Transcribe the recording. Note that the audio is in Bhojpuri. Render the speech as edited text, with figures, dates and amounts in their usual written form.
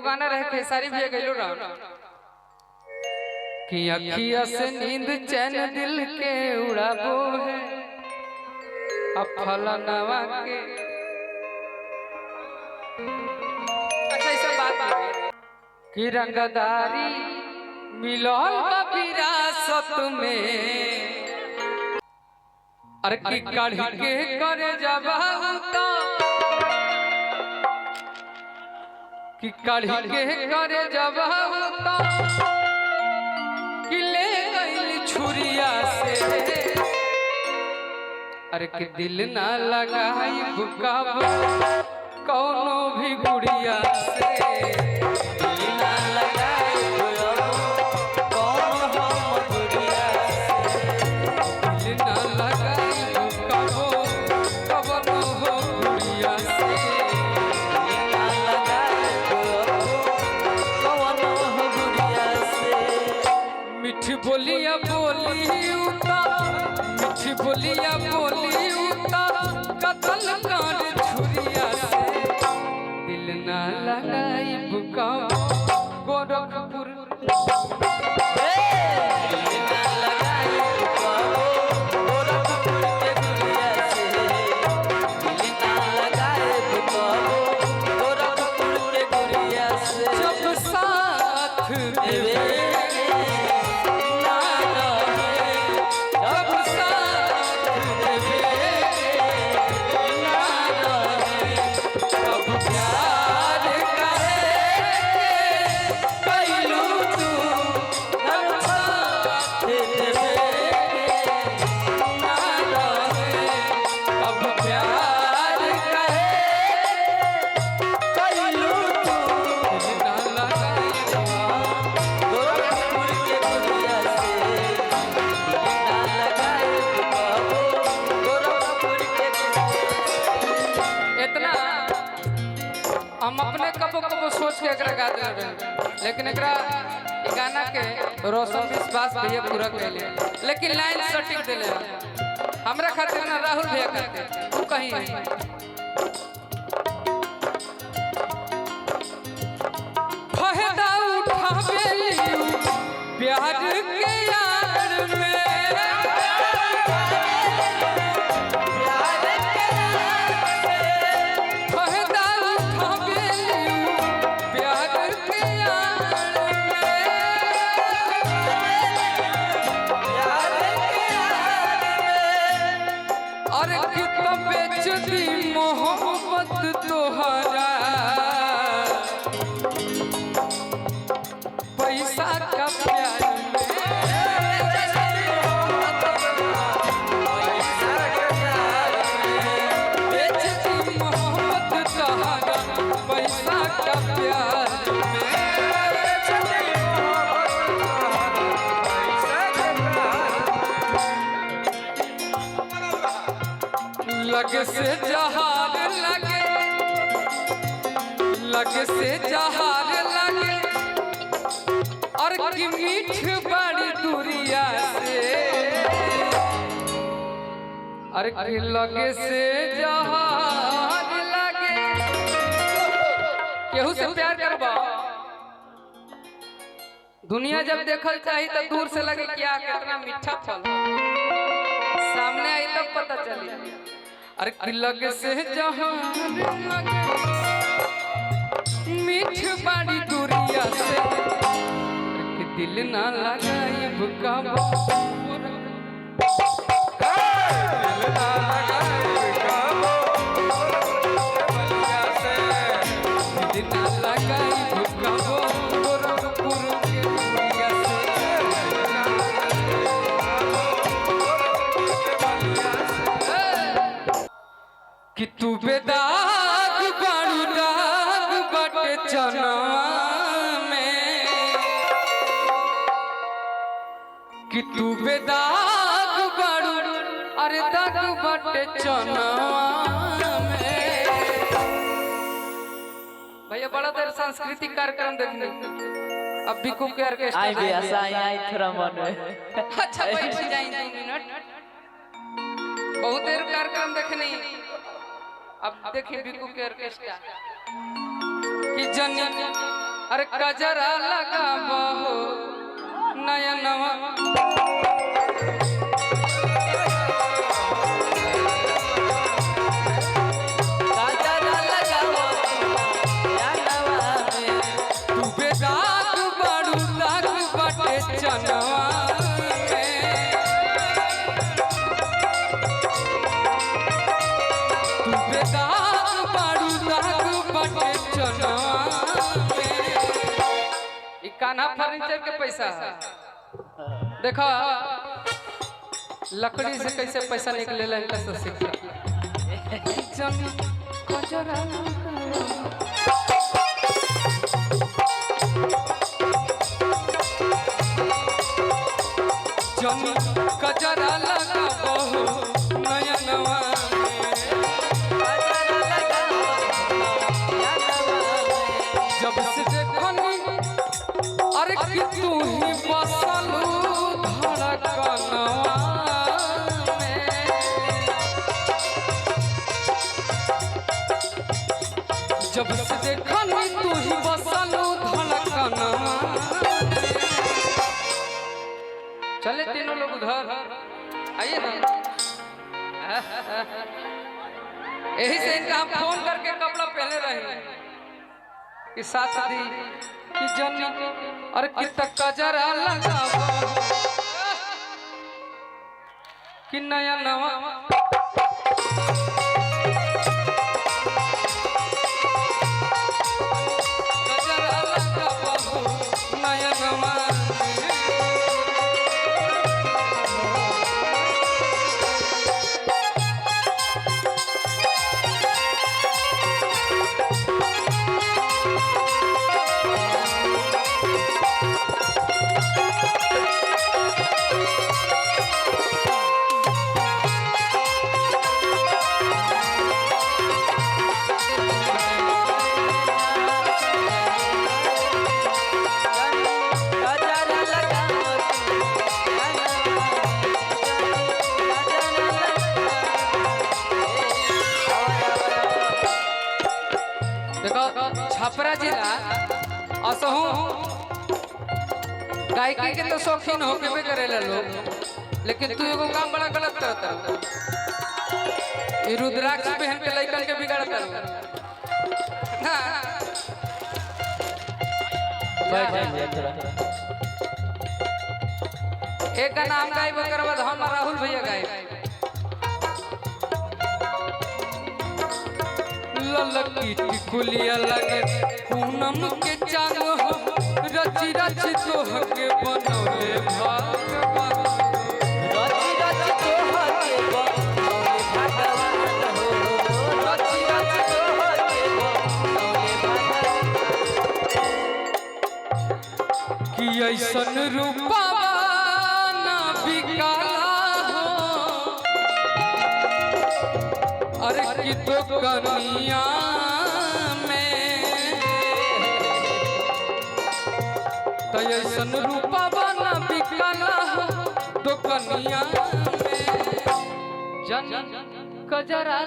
गाना रहे खेसारी भी गइलो ना कि अखिया से नींद चैन दिल के उड़ाबो है अब फलनवा के। अच्छा इस बात कि रंगदारी मिलल विरासत में अरे की काढ़ी के करे जबाता कि काढ़ी के करे जबाता कि ले गइल छुरिया से अरे कि दिल ना लगाई बुकाब कौनो भी गुड़िया से दिल ना लगाई कौनो हम गुड़िया से दिल ना लगाई बुकाब कौनो हो गुड़िया से दिल ना लगाई कौनो हो गुड़िया से। मीठी बोलिया बोली उता मीठी बोलिया बोली उता कतल कान छुरिया से दिल ना लगाई बुका गोरखपुर दिल ना लगाई बुका गोरखपुर के गुड़िया से दिल ना लगाई बुका गोरखपुर के गुड़िया से। जब साथ देवे हम अपने कबो कबो सोच के एकरा गा देले लेकिन एकरा गाना के रोशन विश्वास भैया पूरा कैले लेकिन लाइन सटीक देले हमरा खातिर ना राहुल भैया कहते तू कहीं फायदा उठावे प्यार के यार में मोहब्बत तोहरा पैसा का प्यार बेचती मोहब्बत तोहरा पैसा का प्यार लगे से जहार लगे से जहार लगे और की मीठ बड़ी दूरिया से अरे की लगे से जहार लगे केहू से प्यार करबा दुनिया जब देखल चाहिए तो दूर से लगे क्या कितना मीठा फल सामने आई तब पता चली। अरे लगे से जहान लगे मीठ बड़ी दूरिया से दिल ना लगाई बुका दिल ना लगाई बुका गोरखपुर के गुड़िया से कि तू बेदाग बाड़ू दाग बटे चना में कि तू बेदाग बाड़ू अरे दाग बटे चना में। भैया बड़ा देर सांस्कृतिक कार्यक्रम देखने अब बिकू के ऑर्केस्ट्रा आई भी ऐसा आई थोड़ा मन में अच्छा बैठ जाएं 2 मिनट बहुत देर कार्यक्रम देखने अब देखिए बिकू के ऑर्केस्ट्रा कि जन अरे कजरा लगाबो नयनवा गजरा लगावो नयनवा में तू बेदाग बड़ू दाग बटे चनवा कान्हा फर्नीचर के पैसा देखो लकड़ी से कैसे पैसा निकलेला इनका सब सीख कजरा लगाबो नयनवा जब से देखनी अरे कि तू ही बसलू धड़कनवा में जब से देखनी तू ही बसलू धड़कनवा चले तीनों लोग उधर आइए ना यही से इनका हम फोन करके कपड़ा पहने रहे कि साथ दी कि जनी और कितना कजरा लगाबो कि नया नवा कजरा लगाबो नया नवा छपरा जिला असहु गायकी के तो शौकीन हो के करेला लोग लेकिन तू एगो काम बड़ा गलत करता ये रुद्राक्ष पहन के लइकन के बिगाड़ता ना एक का नाम गायब कर बाद हम राहुल भैया गायब ललकी टिकुलिया लगे पूनम के चांद हो रची रची तोह के बनौले भगवान रची रची तोह के बनौले भगवान हो रची रची तोह के बनौले भगवान कि ऐसन रूपा ना बिकाला हो अरे कि तो कनिया ऐसन रूपा बना बिकला तो कनिया में जन कजरा